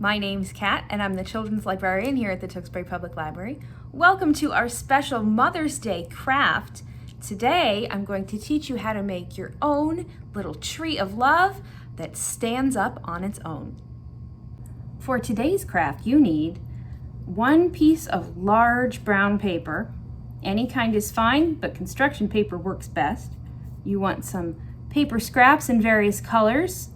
My name's Kat, and I'm the children's librarian here at the Tewksbury Public Library. Welcome to our special Mother's Day craft. Today, I'm going to teach you how to make your own little tree of love that stands up on its own. For today's craft, you need one piece of large brown paper. Any kind is fine, but construction paper works best. You want some paper scraps in various colors,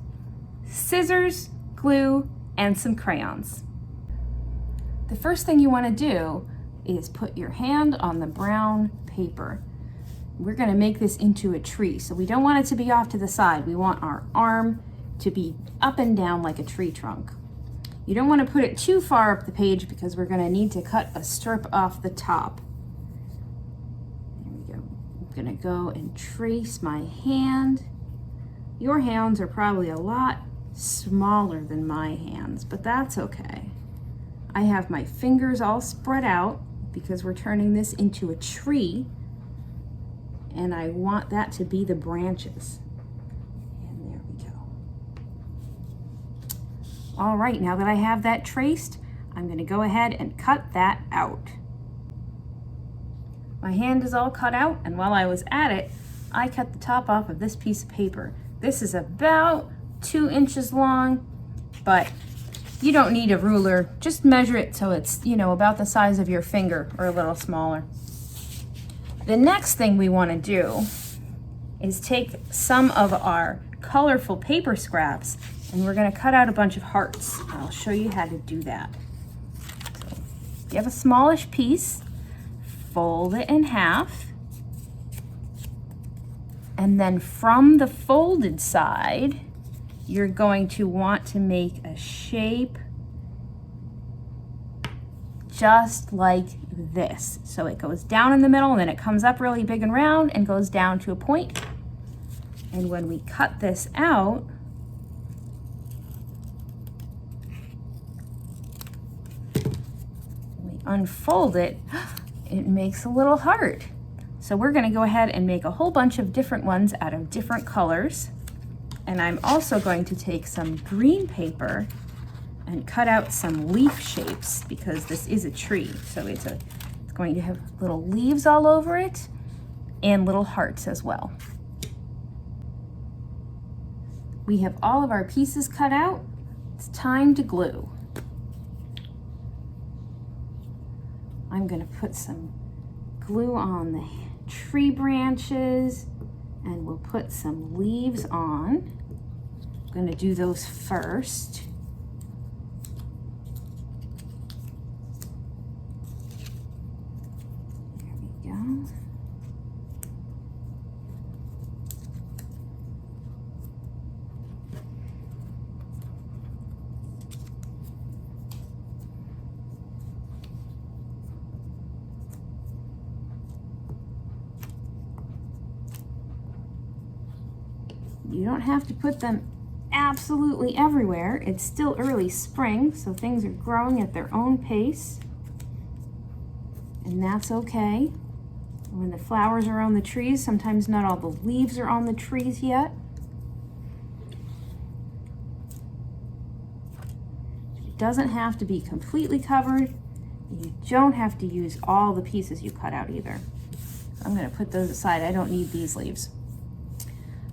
scissors, glue, and some crayons. The first thing you want to do is put your hand on the brown paper. We're going to make this into a tree, so we don't want it to be off to the side. We want our arm to be up and down like a tree trunk. You don't want to put it too far up the page because we're going to need to cut a strip off the top. There we go. I'm going to go and trace my hand. Your hands are probably a lot smaller than my hands, but that's okay. I have my fingers all spread out because we're turning this into a tree, and I want that to be the branches. And there we go. All right, now that I have that traced, I'm going to go ahead and cut that out. My hand is all cut out, and while I was at it, I cut the top off of this piece of paper. This is about 2 inches long, but you don't need a ruler. Just measure it so it's, about the size of your finger or a little smaller. The next thing we want to do is take some of our colorful paper scraps and we're going to cut out a bunch of hearts. I'll show you how to do that. So, if you have a smallish piece, fold it in half, and then from the folded side, you're going to want to make a shape just like this. So it goes down in the middle and then it comes up really big and round and goes down to a point. And when we cut this out, we unfold it, it makes a little heart. So we're going to go ahead and make a whole bunch of different ones out of different colors. And I'm also going to take some green paper and cut out some leaf shapes because this is a tree. So it's going to have little leaves all over it and little hearts as well. We have all of our pieces cut out. It's time to glue. I'm going to put some glue on the tree branches and we'll put some leaves on. I'm going to do those first. There we go. You don't have to put them absolutely everywhere. It's still early spring, so things are growing at their own pace. And that's okay. When the flowers are on the trees, sometimes not all the leaves are on the trees yet. It doesn't have to be completely covered. You don't have to use all the pieces you cut out either. I'm going to put those aside. I don't need these leaves.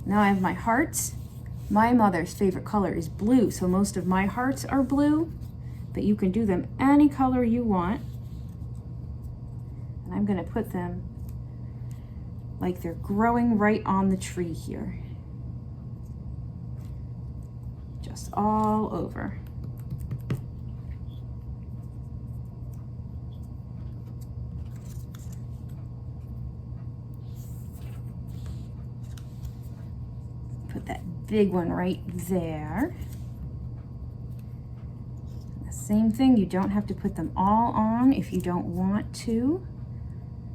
Now I have my hearts. My mother's favorite color is blue, so most of my hearts are blue, but you can do them any color you want. And I'm going to put them like they're growing right on the tree here. Just all over. Put that big one right there. The same thing, you don't have to put them all on if you don't want to.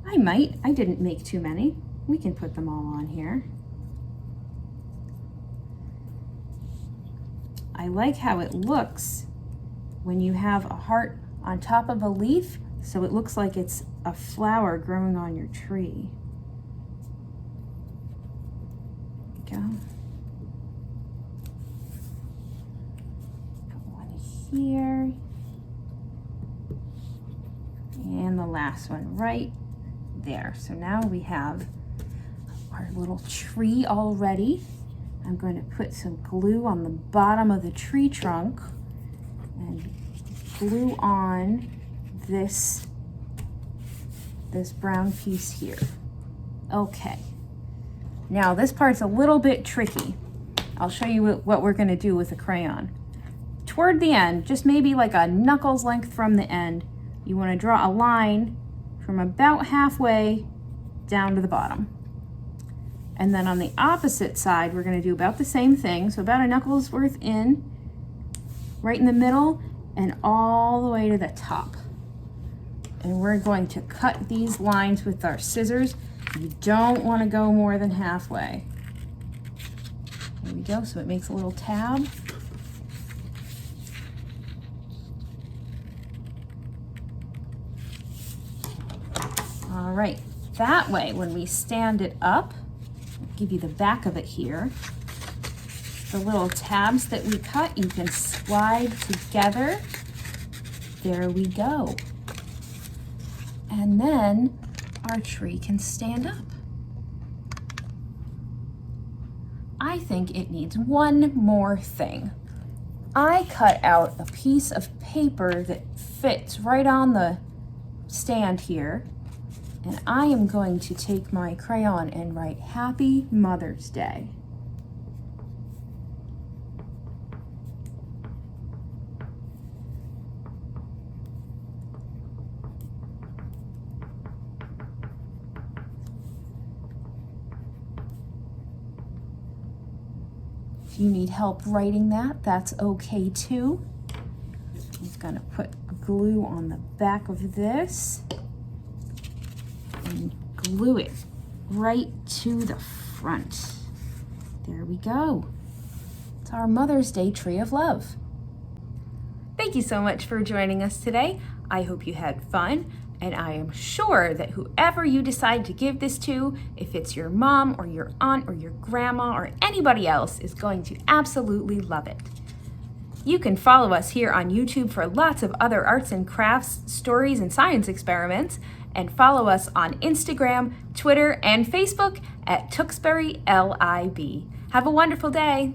I might. I didn't make too many. We can put them all on here. I like how it looks when you have a heart on top of a leaf, so it looks like it's a flower growing on your tree. There we go. Put one here. And the last one right there. So now we have our little tree all ready. I'm going to put some glue on the bottom of the tree trunk and glue on this brown piece here. Okay. Now this part's a little bit tricky. I'll show you what we're going to do with a crayon. Toward the end, just maybe like a knuckles length from the end, you want to draw a line from about halfway down to the bottom. And then on the opposite side, we're going to do about the same thing. So about a knuckles worth in, right in the middle, and all the way to the top. And we're going to cut these lines with our scissors. You don't want to go more than halfway. There we go, so it makes a little tab. All right, that way when we stand it up, I'll give you the back of it here. The little tabs that we cut, you can slide together. There we go. And then our tree can stand up. I think it needs one more thing. I cut out a piece of paper that fits right on the stand here, and I am going to take my crayon and write Happy Mother's Day. If you need help writing that, that's okay too. I'm gonna put glue on the back of this and glue it right to the front. There we go. It's our Mother's Day tree of love. Thank you so much for joining us today. I hope you had fun, and I am sure that whoever you decide to give this to, if it's your mom or your aunt or your grandma or anybody else, is going to absolutely love it. You can follow us here on YouTube for lots of other arts and crafts, stories, and science experiments, and follow us on Instagram, Twitter, and Facebook at Tewksbury LIB. Have a wonderful day.